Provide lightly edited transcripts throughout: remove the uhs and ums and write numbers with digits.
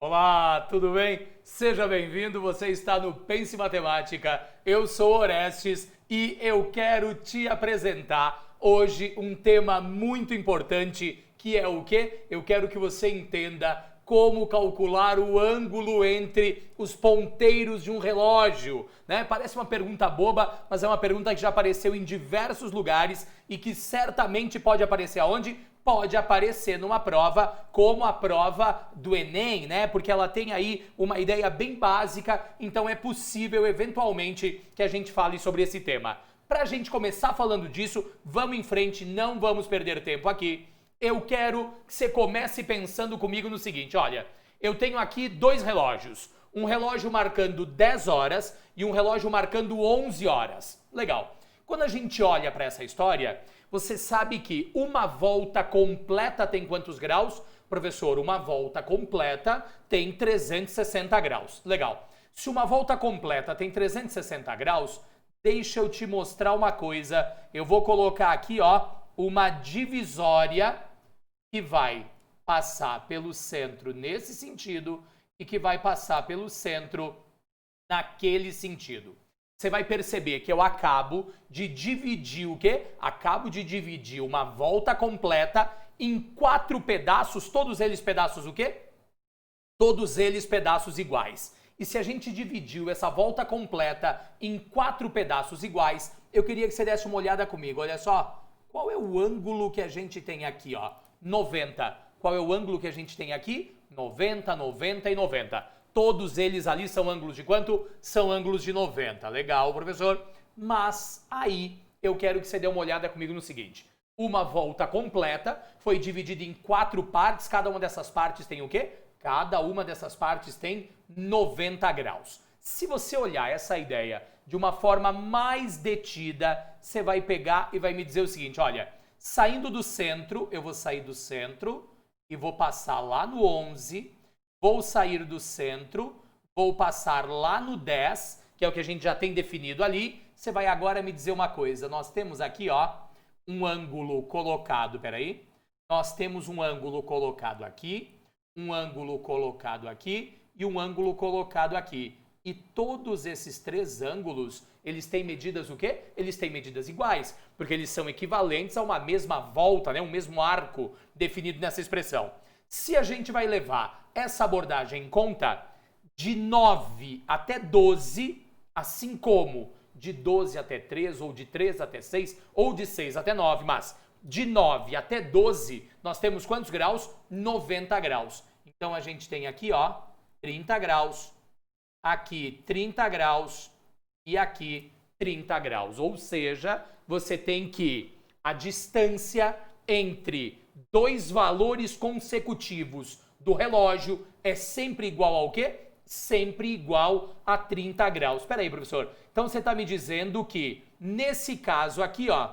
Olá, tudo bem? Seja bem-vindo, você está no Pense Matemática. Eu sou Orestes e eu quero te apresentar hoje um tema muito importante, que é o quê? Eu quero que você entenda como calcular o ângulo entre os ponteiros de um relógio, né? Parece uma pergunta boba, mas é uma pergunta que já apareceu em diversos lugares e que certamente pode aparecer aonde? Pode aparecer numa prova como a prova do Enem, né? Porque ela tem aí uma ideia bem básica, então é possível eventualmente que a gente fale sobre esse tema. Para a gente começar falando disso, vamos em frente, não vamos perder tempo aqui. Eu quero que você comece pensando comigo no seguinte, olha, eu tenho aqui dois relógios, um relógio marcando 10 horas e um relógio marcando 11 horas. Legal. Quando a gente olha para essa história, você sabe que uma volta completa tem quantos graus? Professor, uma volta completa tem 360 graus. Legal. Se uma volta completa tem 360 graus, deixa eu te mostrar uma coisa. Eu vou colocar aqui, ó, uma divisória que vai passar pelo centro nesse sentido e que vai passar pelo centro naquele sentido. Você vai perceber que eu acabo de dividir o quê? Acabo de dividir uma volta completa em 4 pedaços, todos eles pedaços o quê? Todos eles pedaços iguais. E se a gente dividiu essa volta completa em 4 pedaços iguais, eu queria que você desse uma olhada comigo. Olha só, qual é o ângulo que a gente tem aqui, ó? 90. Qual é o ângulo que a gente tem aqui? 90, 90 e 90. Todos eles ali são ângulos de quanto? São ângulos de 90. Legal, professor. Mas aí eu quero que você dê uma olhada comigo no seguinte. Uma volta completa foi dividida em 4 partes. Cada uma dessas partes tem o quê? Cada uma dessas partes tem 90 graus. Se você olhar essa ideia de uma forma mais detida, você vai pegar e vai me dizer o seguinte, olha, saindo do centro, eu vou sair do centro e vou passar lá no 11, vou sair do centro, vou passar lá no 10, que é o que a gente já tem definido ali. Você vai agora me dizer uma coisa. Nós temos aqui, ó, um ângulo colocado, peraí. Nós temos um ângulo colocado aqui, um ângulo colocado aqui e um ângulo colocado aqui. E todos esses 3 ângulos, eles têm medidas o quê? Eles têm medidas iguais, porque eles são equivalentes a uma mesma volta, né? Um mesmo arco definido nessa expressão. Se a gente vai levar essa abordagem em conta, de 9 até 12, assim como de 12 até 3, ou de 3 até 6, ou de 6 até 9, mas de 9 até 12, nós temos quantos graus? 90 graus. Então a gente tem aqui, ó, 30 graus, aqui 30 graus e aqui 30 graus. Ou seja, você tem que a distância entre 2 valores consecutivos do relógio é sempre igual ao quê? Sempre igual a 30 graus. Espera aí, professor. Então você está me dizendo que, nesse caso aqui, ó,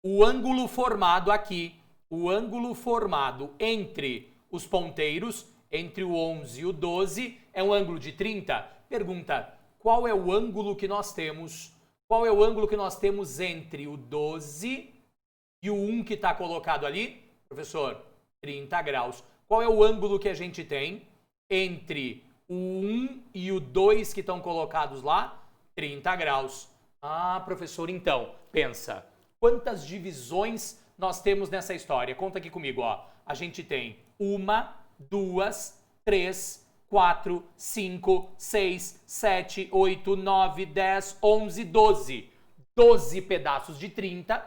o ângulo formado aqui, o ângulo formado entre os ponteiros, entre o 11 e o 12, é um ângulo de 30? Pergunta, qual é o ângulo que nós temos? Qual é o ângulo que nós temos entre o 12 e o 1 que está colocado ali? Professor, 30 graus. Qual é o ângulo que a gente tem entre o 1 e o 2 que estão colocados lá? 30 graus. Ah, professor, então, pensa. Quantas divisões nós temos nessa história? Conta aqui comigo, ó. A gente tem 1, 2, 3, 4, 5, 6, 7, 8, 9, 10, 11, 12. 12 pedaços de 30.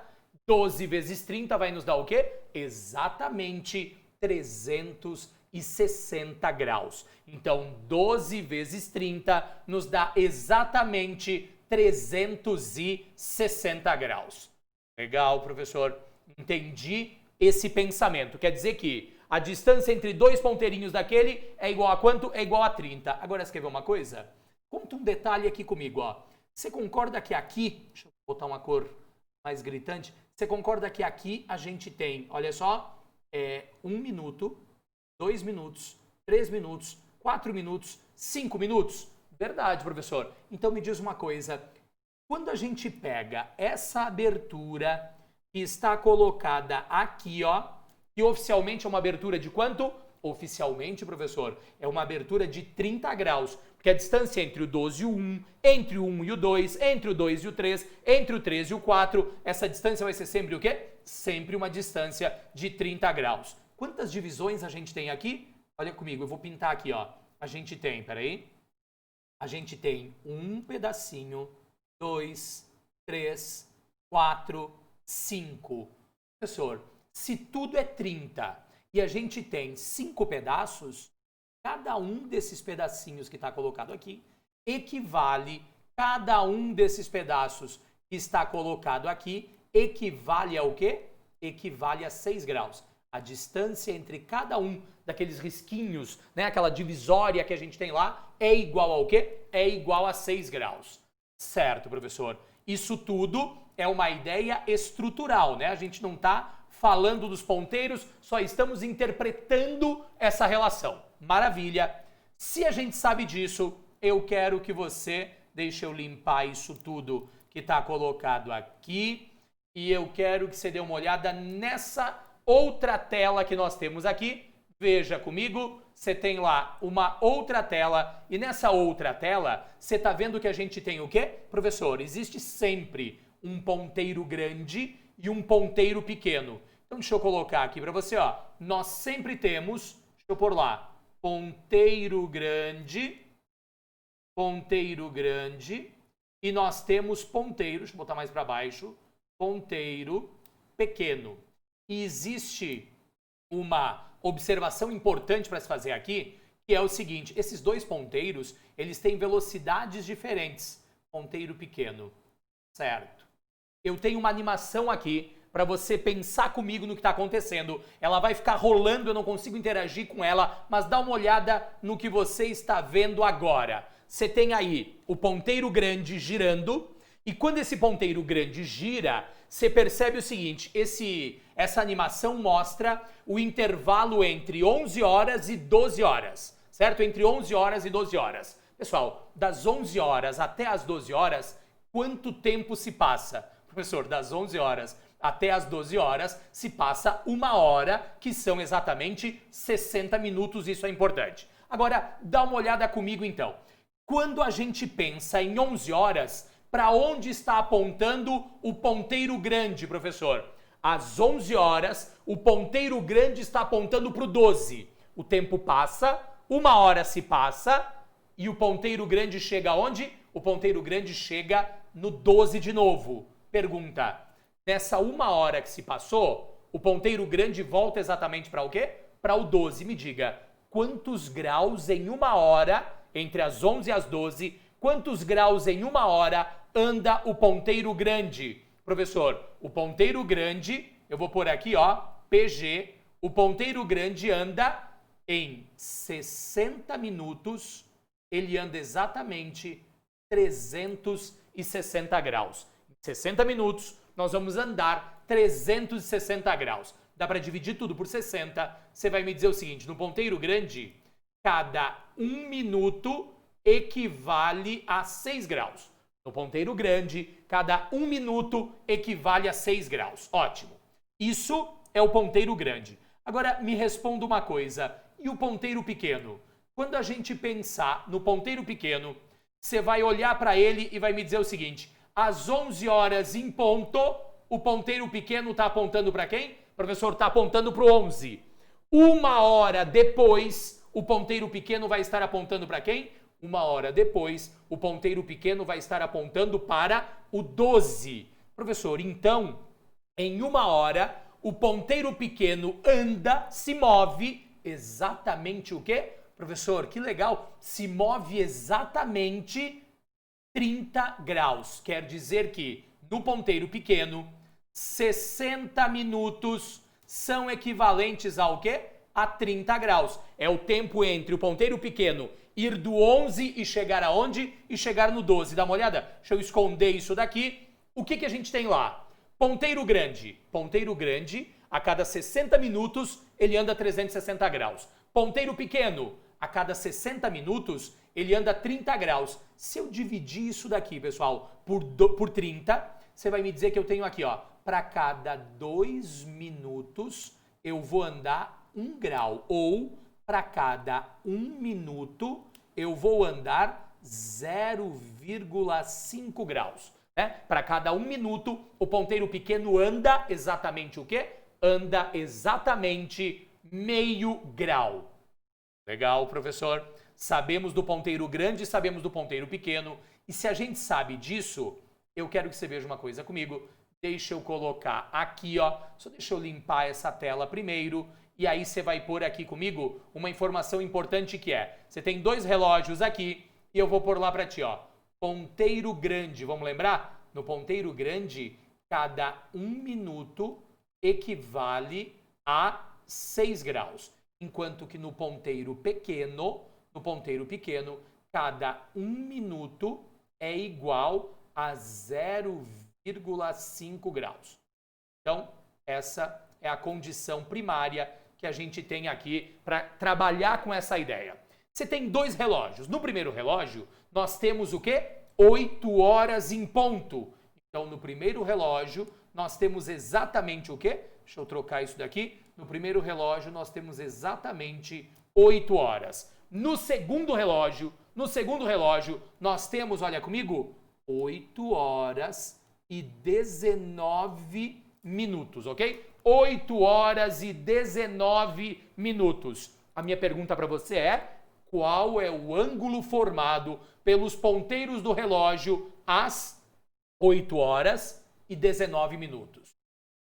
12 vezes 30 vai nos dar o quê? Exatamente 360 graus. Então, 12 vezes 30 nos dá exatamente 360 graus. Legal, professor. Entendi esse pensamento. Quer dizer que a distância entre 2 ponteirinhos daquele é igual a quanto? É igual a 30. Agora, você quer ver uma coisa? Conta um detalhe aqui comigo, ó. Você concorda que aqui... Deixa eu botar uma cor mais gritante. Você concorda que aqui a gente tem, olha só, 1 minuto, 2 minutos, 3 minutos, 4 minutos, 5 minutos? Verdade, professor. Então me diz uma coisa. Quando a gente pega essa abertura que está colocada aqui, ó, que oficialmente é uma abertura de quanto? Oficialmente, professor, é uma abertura de 30 graus, porque a distância entre o 12 e o 1, entre o 1 e o 2, entre o 2 e o 3, entre o 3 e o 4, essa distância vai ser sempre o quê? Sempre uma distância de 30 graus. Quantas divisões a gente tem aqui? Olha comigo, eu vou pintar aqui, ó. A gente tem, peraí. A gente tem um pedacinho, 2, 3, 4, 5. Professor, se tudo é 30 e a gente tem 5 pedaços, cada um desses pedacinhos que está colocado aqui equivale, cada um desses pedaços que está colocado aqui equivale ao quê? Equivale a 6 graus. A distância entre cada um daqueles risquinhos, né, aquela divisória que a gente tem lá, é igual ao quê? É igual a 6 graus. Certo, professor. Isso tudo é uma ideia estrutural, né? A gente não está falando dos ponteiros, só estamos interpretando essa relação. Maravilha. Se a gente sabe disso, eu quero que você, deixa eu limpar isso tudo que está colocado aqui, e eu quero que você dê uma olhada nessa outra tela que nós temos aqui. Veja comigo, você tem lá uma outra tela, e nessa outra tela, você está vendo que a gente tem o quê? Professor, existe sempre um ponteiro grande e um ponteiro pequeno. Então, deixa eu colocar aqui para você, ó. Nós sempre temos, deixa eu pôr lá, ponteiro grande, e nós temos ponteiro, deixa eu botar mais para baixo, ponteiro pequeno. E existe uma observação importante para se fazer aqui, que é o seguinte, esses dois ponteiros, eles têm velocidades diferentes. Ponteiro pequeno, certo? Eu tenho uma animação aqui para você pensar comigo no que está acontecendo. Ela vai ficar rolando, eu não consigo interagir com ela, mas dá uma olhada no que você está vendo agora. Você tem aí o ponteiro grande girando, e quando esse ponteiro grande gira, você percebe o seguinte, essa animação mostra o intervalo entre 11 horas e 12 horas, certo? Entre 11 horas e 12 horas. Pessoal, das 11 horas até as 12 horas, quanto tempo se passa? Professor, das 11 horas até as 12 horas se passa 1 hora, que são exatamente 60 minutos, isso é importante. Agora, dá uma olhada comigo então. Quando a gente pensa em 11 horas, para onde está apontando o ponteiro grande, professor? Às 11 horas, o ponteiro grande está apontando para o 12. O tempo passa, 1 hora se passa, e o ponteiro grande chega aonde? O ponteiro grande chega no 12 de novo. Pergunta, nessa 1 hora que se passou, o ponteiro grande volta exatamente para o quê? Para o 12. Me diga, quantos graus em 1 hora, entre as 11 e as 12, quantos graus em 1 hora anda o ponteiro grande? Professor, o ponteiro grande, eu vou pôr aqui, ó, PG, o ponteiro grande anda em 60 minutos, ele anda exatamente 360 graus. Em 60 minutos, nós vamos andar 360 graus. Dá para dividir tudo por 60, você vai me dizer o seguinte, no ponteiro grande, cada 1 minuto equivale a 6 graus. No ponteiro grande, cada 1 minuto equivale a 6 graus. Ótimo. Isso é o ponteiro grande. Agora, me responda uma coisa. E o ponteiro pequeno? Quando a gente pensar no ponteiro pequeno, você vai olhar para ele e vai me dizer o seguinte. Às 11 horas em ponto, o ponteiro pequeno está apontando para quem? O professor está apontando para o 11. 1 hora depois, o ponteiro pequeno vai estar apontando para quem? 1 hora depois, o ponteiro pequeno vai estar apontando para o 12. Professor, então, em 1 hora, o ponteiro pequeno anda, se move exatamente o quê? Professor, que legal! Se move exatamente 30 graus. Quer dizer que, no ponteiro pequeno, 60 minutos são equivalentes ao quê? A 30 graus. É o tempo entre o ponteiro pequeno ir do 11 e chegar aonde? E chegar no 12. Dá uma olhada? Deixa eu esconder isso daqui. O que a gente tem lá? Ponteiro grande. Ponteiro grande, a cada 60 minutos, ele anda 360 graus. Ponteiro pequeno, a cada 60 minutos, ele anda 30 graus. Se eu dividir isso daqui, pessoal, por 30, você vai me dizer que eu tenho aqui, ó, para cada 2 minutos, eu vou andar 1 grau, ou para cada 1 minuto, eu vou andar 0,5 graus. Né? Para cada 1 minuto, o ponteiro pequeno anda exatamente o quê? Anda exatamente meio grau. Legal, professor? Sabemos do ponteiro grande, sabemos do ponteiro pequeno. E se a gente sabe disso, eu quero que você veja uma coisa comigo. Deixa eu colocar aqui, ó. Só deixa eu limpar essa tela primeiro. E aí você vai pôr aqui comigo uma informação importante que é: você tem 2 relógios aqui e eu vou pôr lá para ti, ó. Ponteiro grande, vamos lembrar? No ponteiro grande, cada 1 minuto equivale a 6 graus. Enquanto que no ponteiro pequeno, cada 1 minuto é igual a 0,5 graus. Então, essa é a condição primária que a gente tem aqui para trabalhar com essa ideia. Você tem 2 relógios. No primeiro relógio, nós temos o quê? 8 horas em ponto. Então, no primeiro relógio, nós temos exatamente o quê? Deixa eu trocar isso daqui. No primeiro relógio, nós temos exatamente 8 horas. No segundo relógio, nós temos, olha comigo, 8 horas e 19 minutos, ok? 8 horas e 19 minutos. A minha pergunta para você é: qual é o ângulo formado pelos ponteiros do relógio às 8 horas e 19 minutos?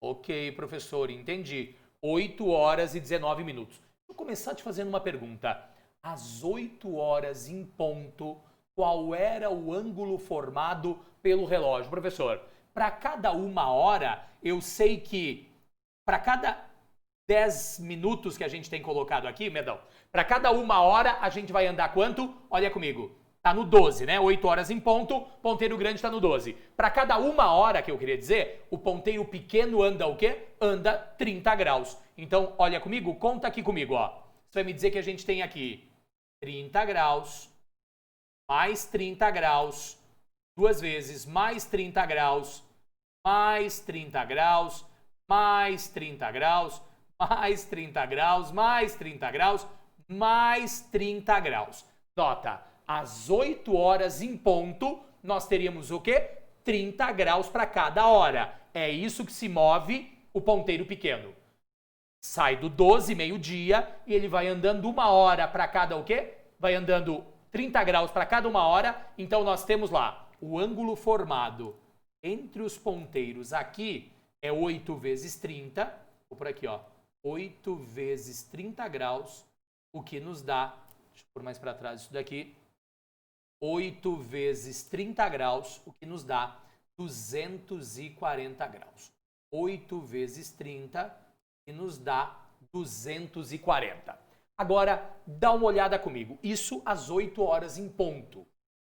Ok, professor, entendi. 8 horas e 19 minutos. Vou começar te fazendo uma pergunta. Às 8 horas em ponto, qual era o ângulo formado pelo relógio? Professor, para cada 1 hora, eu sei que para cada 10 minutos que a gente tem colocado aqui, Medão, para cada 1 hora a gente vai andar quanto? Olha comigo, tá no 12, né? 8 horas em ponto, ponteiro grande está no 12. Para cada 1 hora, que eu queria dizer, o ponteiro pequeno anda o quê? Anda 30 graus. Então, olha comigo, conta aqui comigo, ó. Você vai me dizer que a gente tem aqui 30 graus, mais 30 graus, 2 vezes, mais 30 graus, mais 30 graus, mais 30 graus, mais 30 graus, mais 30 graus, mais 30 graus. Nota, às 8 horas em ponto, nós teríamos o quê? 30 graus para cada hora. É isso que se move o ponteiro pequeno. Sai do 12, meio-dia, e ele vai andando 1 hora para cada o quê? Vai andando 30 graus para cada 1 hora. Então, nós temos lá o ângulo formado entre os ponteiros aqui é 8 vezes 30. Vou por aqui, ó. 8 vezes 30 graus, o que nos dá, deixa eu pôr mais para trás isso daqui, 8 vezes 30 graus, o que nos dá 240 graus. 8 vezes 30, que nos dá 240. Agora, dá uma olhada comigo. Isso às 8 horas em ponto.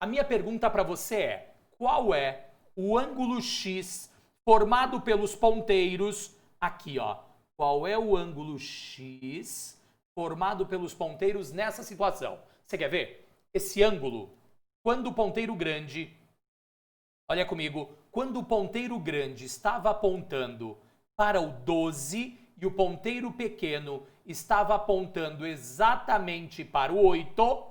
A minha pergunta para você é: qual é o ângulo X formado pelos ponteiros aqui, ó? Qual é o ângulo X formado pelos ponteiros nessa situação? Você quer ver? Esse ângulo, quando o ponteiro grande, olha comigo, quando o ponteiro grande estava apontando para o 12 e o ponteiro pequeno estava apontando exatamente para o 8,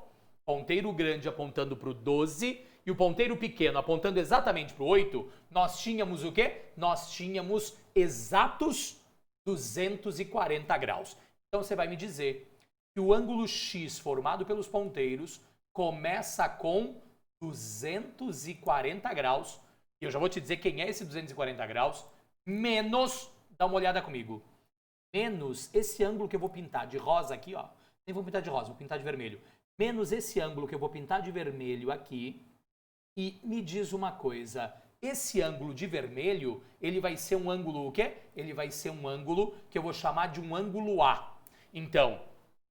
ponteiro grande apontando para o 12 e o ponteiro pequeno apontando exatamente para o 8, nós tínhamos o quê? Nós tínhamos exatos 240 graus. Então você vai me dizer que o ângulo X formado pelos ponteiros começa com 240 graus. E eu já vou te dizer quem é esse 240 graus, menos, dá uma olhada comigo, menos esse ângulo que eu vou pintar de rosa aqui, ó. Nem vou pintar de rosa, vou pintar de vermelho. Menos esse ângulo que eu vou pintar de vermelho aqui. E me diz uma coisa, esse ângulo de vermelho, ele vai ser um ângulo o quê? Ele vai ser um ângulo que eu vou chamar de um ângulo A. Então,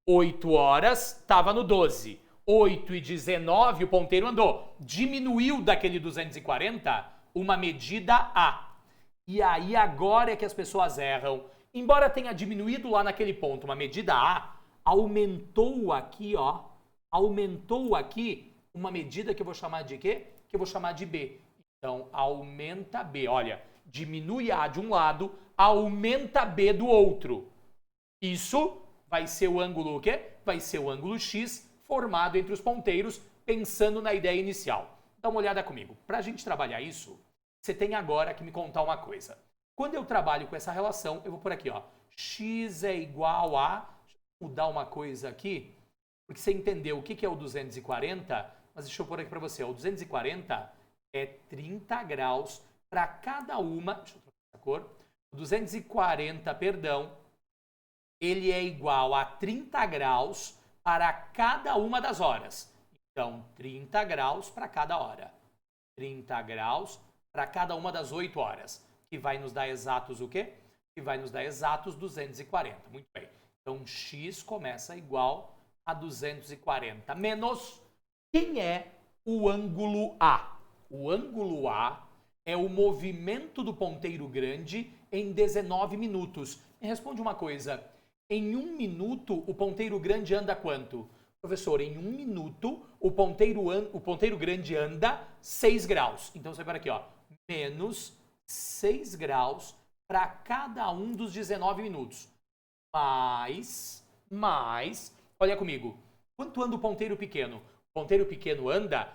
8 horas estava no 12. 8 e 19 o ponteiro andou. Diminuiu daquele 240 uma medida A. E aí agora é que as pessoas erram. Embora tenha diminuído lá naquele ponto uma medida A, aumentou aqui, ó. Aumentou aqui uma medida que eu vou chamar de quê? Que eu vou chamar de B. Então, aumenta B. Olha, diminui A de um lado, aumenta B do outro. Isso vai ser o ângulo o quê? vai ser o ângulo X formado entre os ponteiros, pensando na ideia inicial. Dá uma olhada comigo. Para a gente trabalhar isso, você tem agora que me contar uma coisa. Quando eu trabalho com essa relação, eu vou por aqui, ó. X é igual a... Deixa eu mudar uma coisa aqui, porque você entendeu o que é o 240, mas deixa eu pôr aqui para você. O 240 é 30 graus para cada uma... Deixa eu trocar essa cor. O 240, perdão, ele é igual a 30 graus para cada uma das horas. Então, 30 graus para cada hora. 30 graus para cada uma das 8 horas. Que vai nos dar exatos o quê? Que vai nos dar exatos 240. Muito bem. Então, x começa igual a 240 menos... Quem é o ângulo A? O ângulo A é o movimento do ponteiro grande em 19 minutos. Me responde uma coisa. Em 1 minuto, o ponteiro grande anda quanto? Professor, em 1 minuto, o ponteiro grande anda 6 graus. Então, você vai aqui, ó, menos 6 graus para cada um dos 19 minutos. Mais, olha comigo, quanto anda o ponteiro pequeno? O ponteiro pequeno anda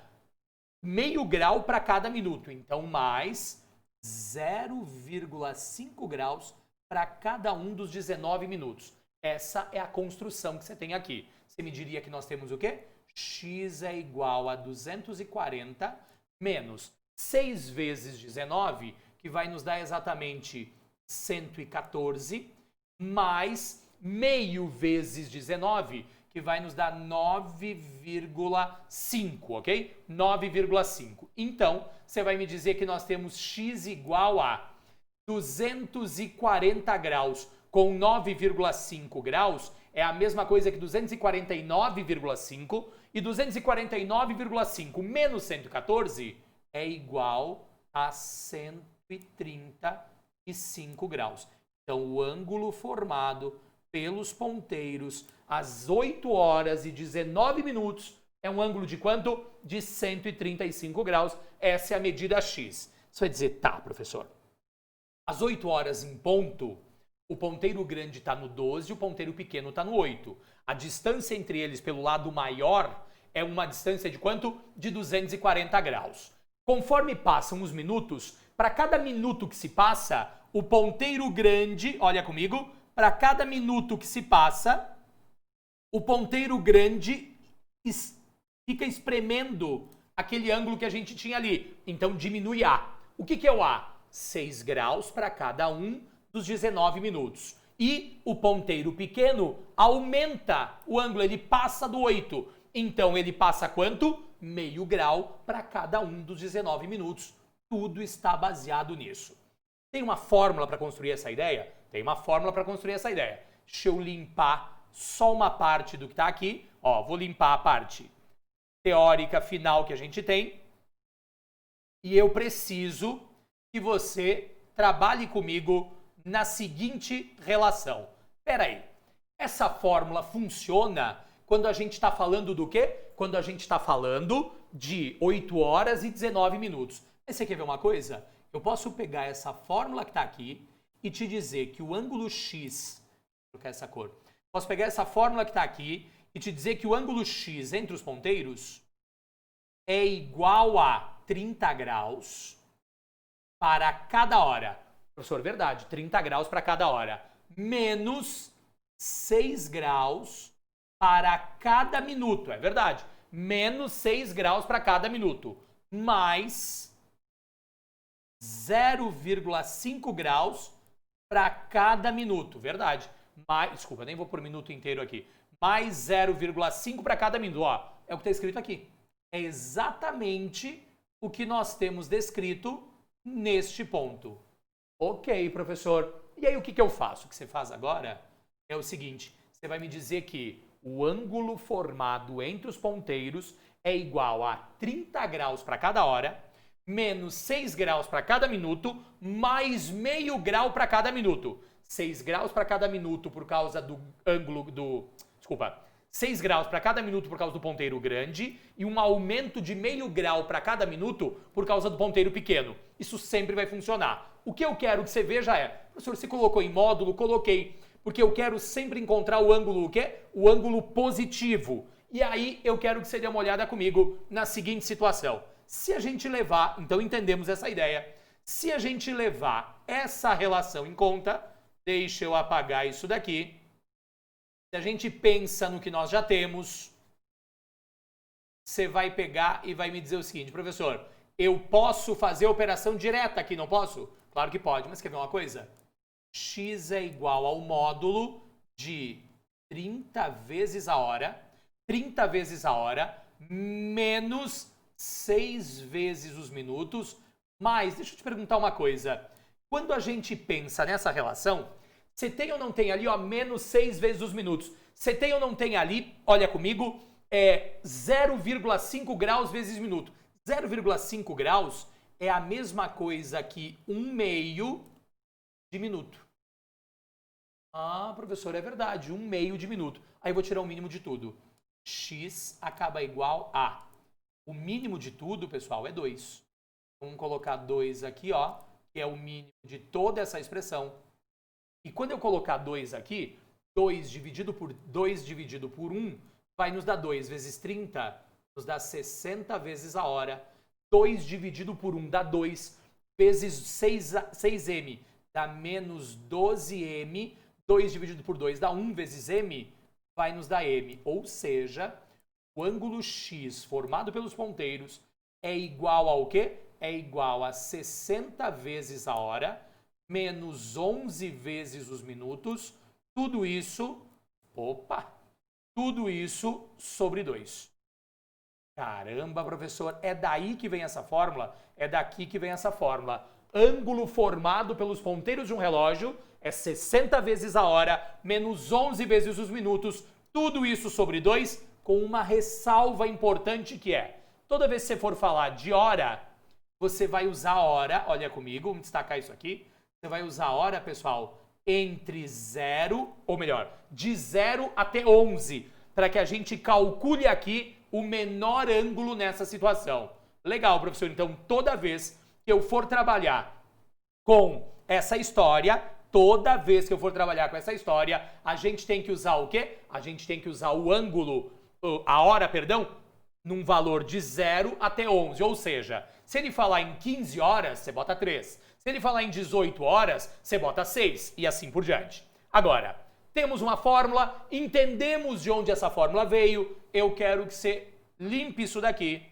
meio grau para cada minuto. Então, mais 0,5 graus para cada um dos 19 minutos. Essa é a construção que você tem aqui. Você me diria que nós temos o quê? X é igual a 240 menos 6 vezes 19, que vai nos dar exatamente 114, mais meio vezes 19, que vai nos dar 9,5, ok? 9,5. Então, você vai me dizer que nós temos x igual a 240 graus com 9,5 graus, é a mesma coisa que 249,5, e 249,5 menos 114 é igual a 135 graus. Então, o ângulo formado pelos ponteiros às 8 horas e 19 minutos é um ângulo de quanto? De 135 graus. Essa é a medida X. Você vai dizer, tá, professor. Às 8 horas em ponto, o ponteiro grande está no 12 e o ponteiro pequeno está no 8. A distância entre eles pelo lado maior é uma distância de quanto? De 240 graus. Conforme passam os minutos, para cada minuto que se passa, o ponteiro grande, olha comigo, para cada minuto que se passa, o ponteiro grande fica espremendo aquele ângulo que a gente tinha ali. Então, diminui A. O que é o A? 6 graus para cada um dos 19 minutos. E o ponteiro pequeno aumenta o ângulo, ele passa do 8. Então, ele passa quanto? Meio grau para cada um dos 19 minutos. Tudo está baseado nisso. Tem uma fórmula para construir essa ideia? Tem uma fórmula para construir essa ideia. Deixa eu limpar só uma parte do que está aqui. Ó, vou limpar a parte teórica final que a gente tem. E eu preciso que você trabalhe comigo na seguinte relação. Espera aí. Essa fórmula funciona quando a gente está falando do quê? Quando a gente está falando de 8 horas e 19 minutos. Mas você quer ver uma coisa? Eu posso pegar essa fórmula que está aqui e te dizer que o ângulo X... Vou trocar essa cor. Posso pegar essa fórmula que está aqui e te dizer que o ângulo X entre os ponteiros é igual a 30 graus para cada hora. Professor, verdade, 30 graus para cada hora. Menos 6 graus para cada minuto. É verdade. Menos 6 graus para cada minuto. Mais 0,5 graus para cada minuto. Verdade. Desculpa, nem vou por minuto inteiro aqui. Mais 0,5 para cada minuto. Ó, é o que está escrito aqui. É exatamente o que nós temos descrito neste ponto. Ok, professor. E aí o que eu faço? O que você faz agora é o seguinte. Você vai me dizer que o ângulo formado entre os ponteiros é igual a 30 graus para cada hora, menos 6 graus para cada minuto, mais meio grau para cada minuto. 6 graus para cada minuto por causa do ângulo do... Desculpa. 6 graus para cada minuto por causa do ponteiro grande e um aumento de meio grau para cada minuto por causa do ponteiro pequeno. Isso sempre vai funcionar. O que eu quero que você veja é, professor, você colocou em módulo? Coloquei. Porque eu quero sempre encontrar o ângulo o quê? O ângulo positivo. E aí eu quero que você dê uma olhada comigo na seguinte situação. Se a gente levar, então entendemos essa ideia, se a gente levar essa relação em conta, deixa eu apagar isso daqui. Se a gente pensa no que nós já temos, você vai pegar e vai me dizer o seguinte, professor, eu posso fazer operação direta aqui, não posso? Claro que pode, mas quer ver uma coisa? X é igual ao módulo de 30 vezes a hora, menos 6 vezes os minutos, mais, deixa eu te perguntar uma coisa, quando a gente pensa nessa relação, você tem ou não tem ali, ó, menos 6 vezes os minutos, você tem ou não tem ali, olha comigo, 0,5 graus vezes minuto. 0,5 graus é a mesma coisa que 1/2 de minuto. Ah, professor, é verdade, 1/2 de minuto. Aí eu vou tirar o mínimo de tudo. X acaba igual a... O mínimo de tudo, pessoal, é 2. Vamos colocar 2 aqui, ó, que é o mínimo de toda essa expressão. E quando eu colocar 2 aqui, 2 dividido por 1 vai nos dar 2 vezes 30, nos dá 60 vezes a hora. 2 dividido por 1 dá 2, vezes 6m dá menos 12m. 2 dividido por 2 dá 1 vezes m, vai nos dar m. Ou seja, o ângulo x formado pelos ponteiros é igual ao quê? É igual a 60 vezes a hora, menos 11 vezes os minutos. Tudo isso, tudo isso sobre 2. Caramba, professor, é daí que vem essa fórmula? É daqui que vem essa fórmula. Ângulo formado pelos ponteiros de um relógio é 60 vezes a hora, menos 11 vezes os minutos, tudo isso sobre 2, com uma ressalva importante que é, toda vez que você for falar de hora, você vai usar a hora, olha comigo, vamos destacar isso aqui, você vai usar a hora, pessoal, entre 0, ou melhor, de 0 até 11, para que a gente calcule aqui o menor ângulo nessa situação. Legal, professor, então toda vez que eu for trabalhar com essa história, a gente tem que usar o quê? A gente tem que usar o ângulo, a hora, perdão, num valor de 0 até 11. Ou seja, se ele falar em 15 horas, você bota 3. Se ele falar em 18 horas, você bota 6 e assim por diante. Agora, temos uma fórmula, entendemos de onde essa fórmula veio, eu quero que você limpe isso daqui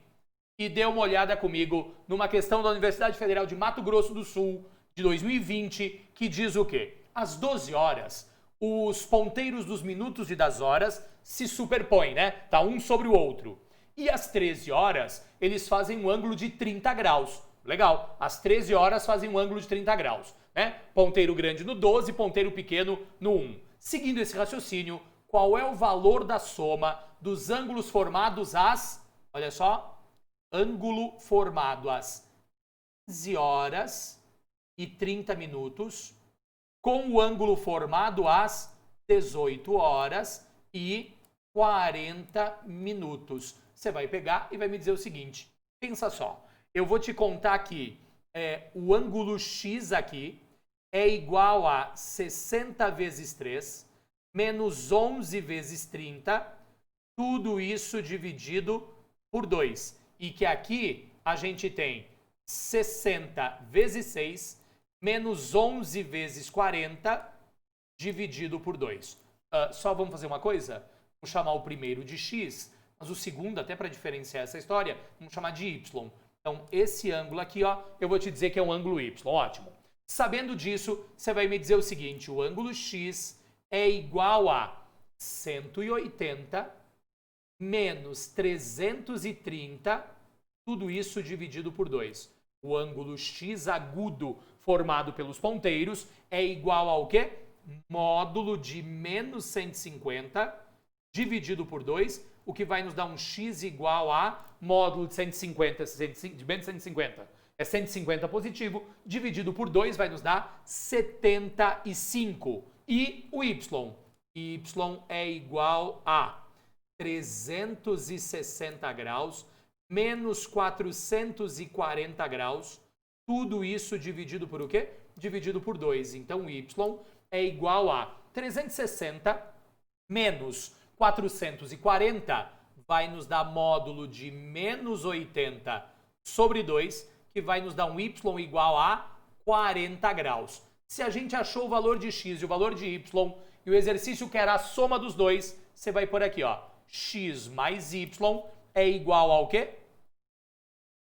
e dê uma olhada comigo numa questão da Universidade Federal de Mato Grosso do Sul, de 2020, que diz o quê? Às 12 horas, os ponteiros dos minutos e das horas se superpõem, né? Tá um sobre o outro. E às 13 horas, eles fazem um ângulo de 30 graus. Legal, às 13 horas fazem um ângulo de 30 graus, né? Ponteiro grande no 12, ponteiro pequeno no 1. Seguindo esse raciocínio, qual é o valor da soma dos ângulos formados às... Olha só, ângulo formado às 15 horas e 30 minutos, com o ângulo formado às 18 horas e 40 minutos. Você vai pegar e vai me dizer o seguinte, pensa só, eu vou te contar que o ângulo x aqui é igual a 60 vezes 3, menos 11 vezes 30, tudo isso dividido por 2. E que aqui a gente tem 60 vezes 6, menos 11 vezes 40, dividido por 2. Só vamos fazer uma coisa? Vamos chamar o primeiro de x, mas o segundo, até para diferenciar essa história, vamos chamar de y. Então, esse ângulo aqui, ó, eu vou te dizer que é um ângulo y. Ótimo. Sabendo disso, você vai me dizer o seguinte, o ângulo x é igual a 180 menos 330, tudo isso dividido por 2. O ângulo x agudo formado pelos ponteiros é igual ao quê? Módulo de menos 150 dividido por 2, o que vai nos dar um x igual a módulo de 150, de menos 150. É 150 positivo, dividido por 2 vai nos dar 75. E o y? Y é igual a 360 graus menos 440 graus, tudo isso dividido por o quê? Dividido por 2. Então, y é igual a 360 menos 440 vai nos dar módulo de menos 80 sobre 2, que vai nos dar um y igual a 40 graus. Se a gente achou o valor de x e o valor de y, e o exercício quer a soma dos dois, você vai por aqui, ó, x mais y é igual ao quê?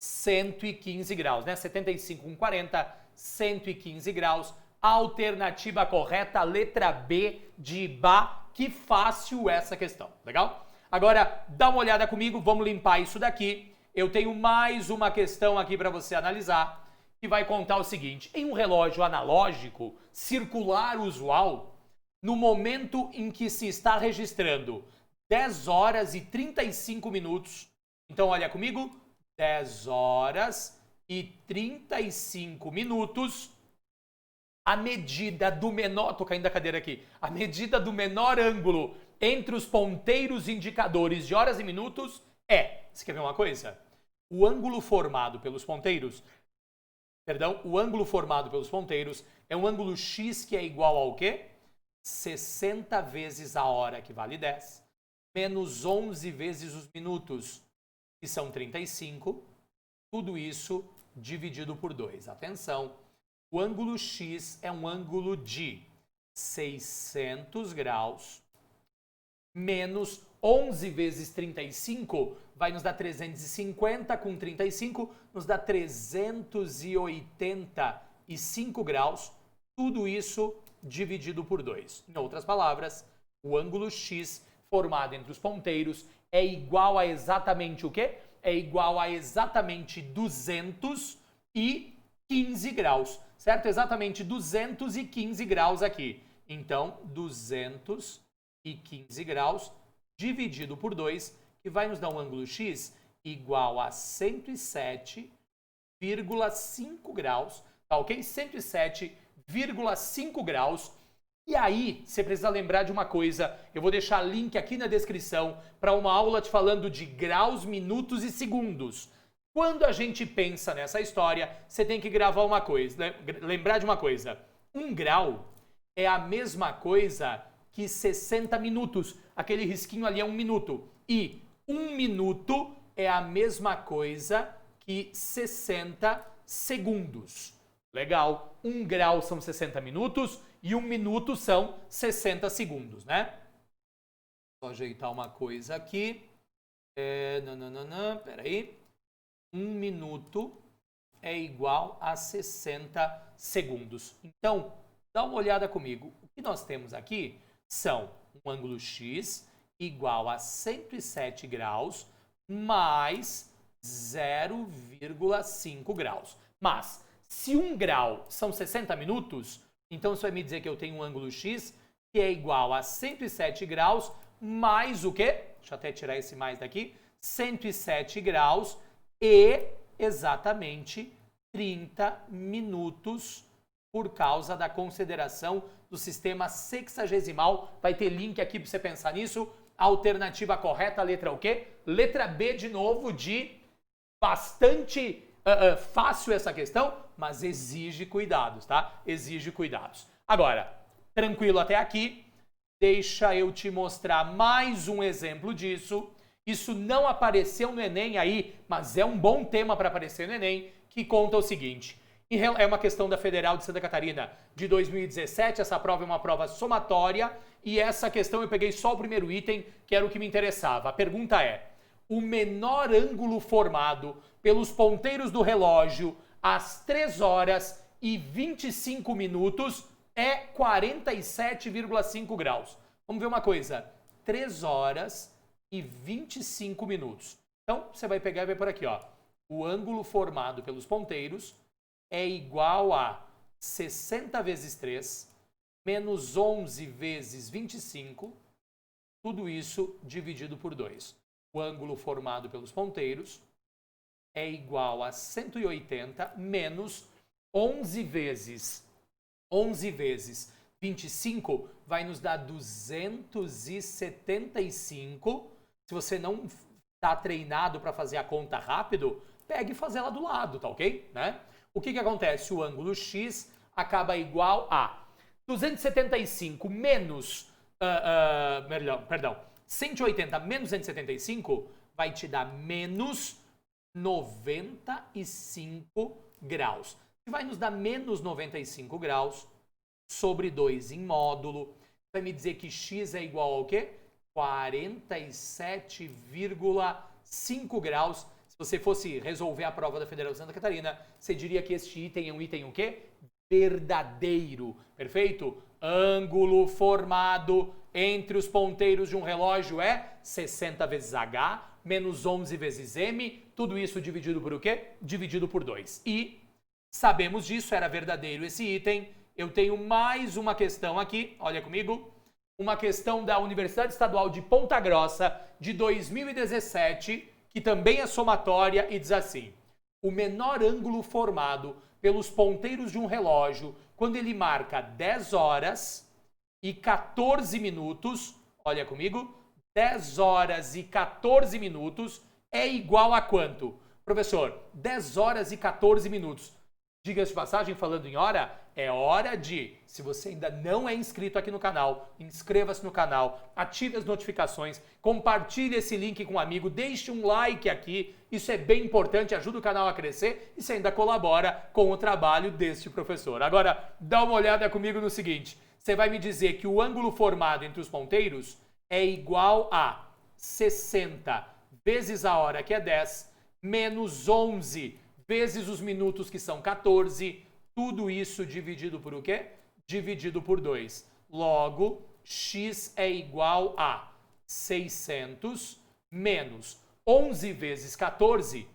115 graus, né? 75 com 40, 115 graus. Alternativa correta, letra B de Bá. Que fácil essa questão, legal? Agora, dá uma olhada comigo, vamos limpar isso daqui. Eu tenho mais uma questão aqui para você analisar, que vai contar o seguinte. Em um relógio analógico, circular usual, no momento em que se está registrando 10 horas e 35 minutos, então olha comigo, 10 horas e 35 minutos, a medida do menor, tô caindo da cadeira aqui, a medida do menor ângulo entre os ponteiros indicadores de horas e minutos é, você quer ver uma coisa? O ângulo formado pelos ponteiros, é um ângulo x que é igual ao quê? 60 vezes a hora, que vale 10, menos 11 vezes os minutos, que são 35, tudo isso dividido por 2. Atenção, o ângulo x é um ângulo de 600 graus, menos 11 vezes 35 vai nos dar 350, com 35 nos dá 385 graus, tudo isso dividido por 2. Em outras palavras, o ângulo x formado entre os ponteiros é igual a exatamente o quê? É igual a exatamente 215 graus, certo? Exatamente 215 graus aqui. Então, 215 graus dividido por 2, que vai nos dar um ângulo x igual a 107,5 graus, tá ok? 107,5 graus. E aí, você precisa lembrar de uma coisa, eu vou deixar link aqui na descrição para uma aula te falando de graus, minutos e segundos. Quando a gente pensa nessa história, você tem que gravar uma coisa, lembrar de uma coisa. 1 grau é a mesma coisa que 60 minutos. Aquele risquinho ali é 1 minuto. E 1 minuto é a mesma coisa que 60 segundos. Legal. 1 grau são 60 minutos e 1 minuto são 60 segundos, né? Vou ajeitar uma coisa aqui. Peraí. 1 minuto é igual a 60 segundos. Então, dá uma olhada comigo. O que nós temos aqui são um ângulo x igual a 107 graus mais 0,5 graus. Mas, se 1 grau são 60 minutos, então isso vai me dizer que eu tenho um ângulo x que é igual a 107 graus mais o quê? Deixa eu até tirar esse mais daqui. 107 graus e exatamente 30 minutos por causa da consideração do sistema sexagesimal. Vai ter link aqui para você pensar nisso. A alternativa correta, letra o quê? Letra B de novo, de bastante fácil essa questão, mas exige cuidados, tá? Exige cuidados. Agora, tranquilo até aqui, deixa eu te mostrar mais um exemplo disso. Isso não apareceu no Enem aí, mas é um bom tema para aparecer no Enem, que conta o seguinte. É uma questão da Federal de Santa Catarina de 2017, essa prova é uma prova somatória, e essa questão eu peguei só o primeiro item, que era o que me interessava. A pergunta é, o menor ângulo formado pelos ponteiros do relógio às 3 horas e 25 minutos é 47,5 graus. Vamos ver uma coisa, 3 horas e 25 minutos. Então, você vai pegar e vai por aqui, ó. O ângulo formado pelos ponteiros é igual a 60 vezes 3, menos 11 vezes 25, tudo isso dividido por 2. O ângulo formado pelos ponteiros é igual a 180 menos 11 vezes 25 vai nos dar 275. Se você não está treinado para fazer a conta rápido, pegue e faz ela do lado, tá ok? Né? O que acontece? O ângulo x acaba igual a 275 menos, perdão, 180 menos 275 vai te dar menos 95 graus. Que vai nos dar menos 95 graus sobre 2 em módulo. Vai me dizer que x é igual ao quê? 47,5 graus. Se você fosse resolver a prova da Federal de Santa Catarina, você diria que este item é um item o quê? Verdadeiro. Perfeito? Ângulo formado entre os ponteiros de um relógio é 60 vezes h menos 11 vezes m. Tudo isso dividido por o quê? Dividido por 2. E sabemos disso, era verdadeiro esse item. Eu tenho mais uma questão aqui, olha comigo. Uma questão da Universidade Estadual de Ponta Grossa, de 2017, que também é somatória e diz assim: o menor ângulo formado pelos ponteiros de um relógio quando ele marca 10 horas e 14 minutos, olha comigo, 10 horas e 14 minutos é igual a quanto? Professor, 10 horas e 14 minutos. Diga-se de passagem, falando em hora, é hora de, se você ainda não é inscrito aqui no canal, inscreva-se no canal, ative as notificações, compartilhe esse link com um amigo, deixe um like aqui, isso é bem importante, ajuda o canal a crescer e você ainda colabora com o trabalho deste professor. Agora, dá uma olhada comigo no seguinte, você vai me dizer que o ângulo formado entre os ponteiros é igual a 60 vezes a hora, que é 10, menos 11 vezes os minutos, que são 14, tudo isso dividido por o quê? Dividido por 2. Logo, x é igual a 600 menos 11 vezes 14,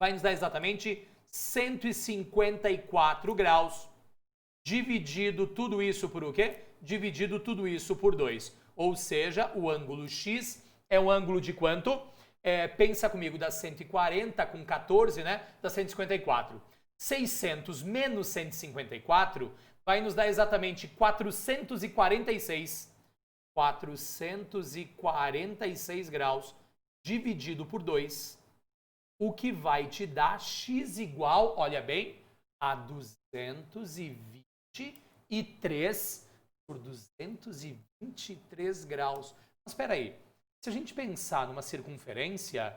vai nos dar exatamente 154 graus, dividido tudo isso por o quê? Dividido tudo isso por 2. Ou seja, o ângulo x é um ângulo de quanto? Pensa comigo, dá 140 com 14, né? Dá 154. 600 menos 154 vai nos dar exatamente 446. 446 graus dividido por 2. O que vai te dar x igual, olha bem, a 223 por 223 graus. Mas espera aí. Se a gente pensar numa circunferência,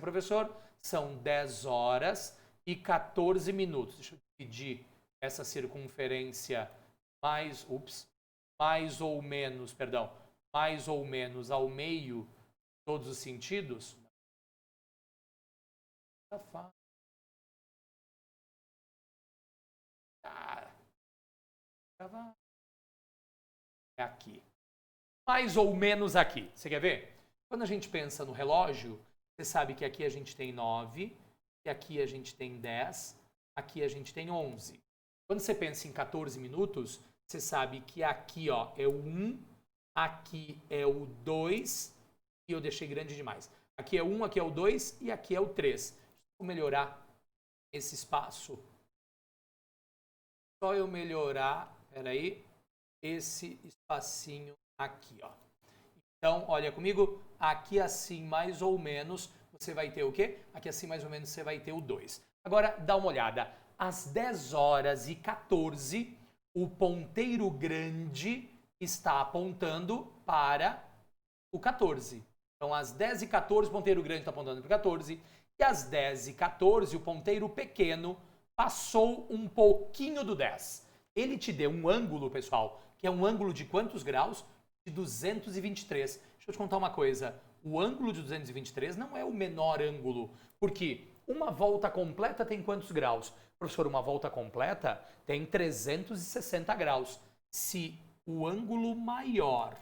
professor, são 10 horas e 14 minutos. Deixa eu dividir essa circunferência mais ou menos ao meio, todos os sentidos. É aqui. Mais ou menos aqui. Você quer ver? Quando a gente pensa no relógio, você sabe que aqui a gente tem 9, que aqui a gente tem 10, aqui a gente tem 11. Quando você pensa em 14 minutos, você sabe que aqui ó, é o 1, aqui é o 2, e eu deixei grande demais. Aqui é o 1, aqui é o 2 e aqui é o 3. Vou melhorar esse espaço. Só eu melhorar, peraí, esse espacinho aqui, ó. Então, olha comigo, aqui assim mais ou menos você vai ter o quê? Aqui assim mais ou menos você vai ter o 2. Agora, dá uma olhada. Às 10 horas e 14, o ponteiro grande está apontando para o 14. Então, às 10 e 14, o ponteiro grande está apontando para o 14. E às 10 e 14, o ponteiro pequeno passou um pouquinho do 10. Ele te deu um ângulo, pessoal, que é um ângulo de quantos graus? De 223. Deixa eu te contar uma coisa. O ângulo de 223 não é o menor ângulo, porque uma volta completa tem quantos graus? Professor, uma volta completa tem 360 graus. Se o ângulo maior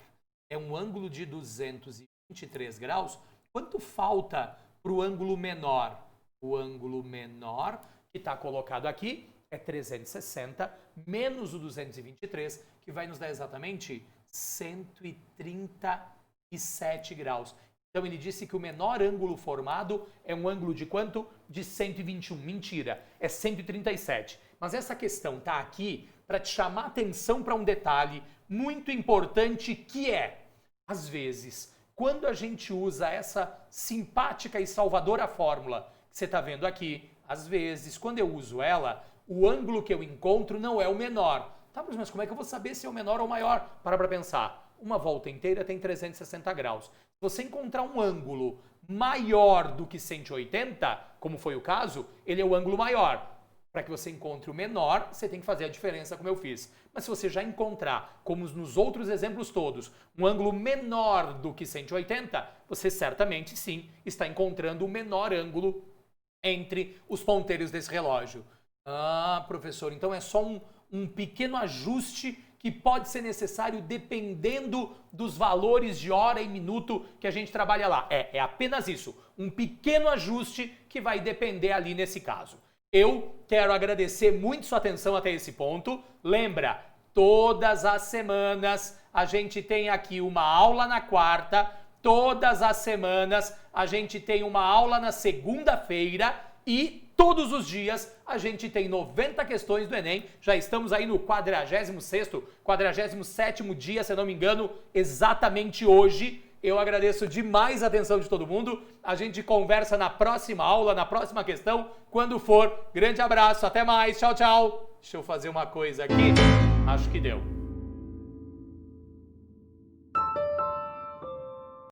é um ângulo de 223 graus, quanto falta para o ângulo menor? O ângulo menor que está colocado aqui é 360 menos o 223, que vai nos dar exatamente 137 graus. Então ele disse que o menor ângulo formado é um ângulo de quanto? De 121. Mentira, é 137. Mas essa questão está aqui para te chamar a atenção para um detalhe muito importante, que é, às vezes, quando a gente usa essa simpática e salvadora fórmula que você está vendo aqui, às vezes, quando eu uso ela, o ângulo que eu encontro não é o menor. Tá, mas como é que eu vou saber se é o menor ou o maior? Para pensar. Uma volta inteira tem 360 graus. Se você encontrar um ângulo maior do que 180, como foi o caso, ele é o ângulo maior. Para que você encontre o menor, você tem que fazer a diferença como eu fiz. Mas se você já encontrar, como nos outros exemplos todos, um ângulo menor do que 180, você certamente sim está encontrando o menor ângulo entre os ponteiros desse relógio. Ah, professor, então é só um pequeno ajuste que pode ser necessário dependendo dos valores de hora e minuto que a gente trabalha lá. É apenas isso, um pequeno ajuste que vai depender ali nesse caso. Eu quero agradecer muito sua atenção até esse ponto. Lembra, todas as semanas a gente tem aqui uma aula na quarta, todas as semanas a gente tem uma aula na segunda-feira e todos os dias a gente tem 90 questões do Enem. Já estamos aí no 46º, 47º dia, se eu não me engano, exatamente hoje. Eu agradeço demais a atenção de todo mundo. A gente conversa na próxima aula, na próxima questão, quando for. Grande abraço, até mais, tchau, tchau. Deixa eu fazer uma coisa aqui. Acho que deu.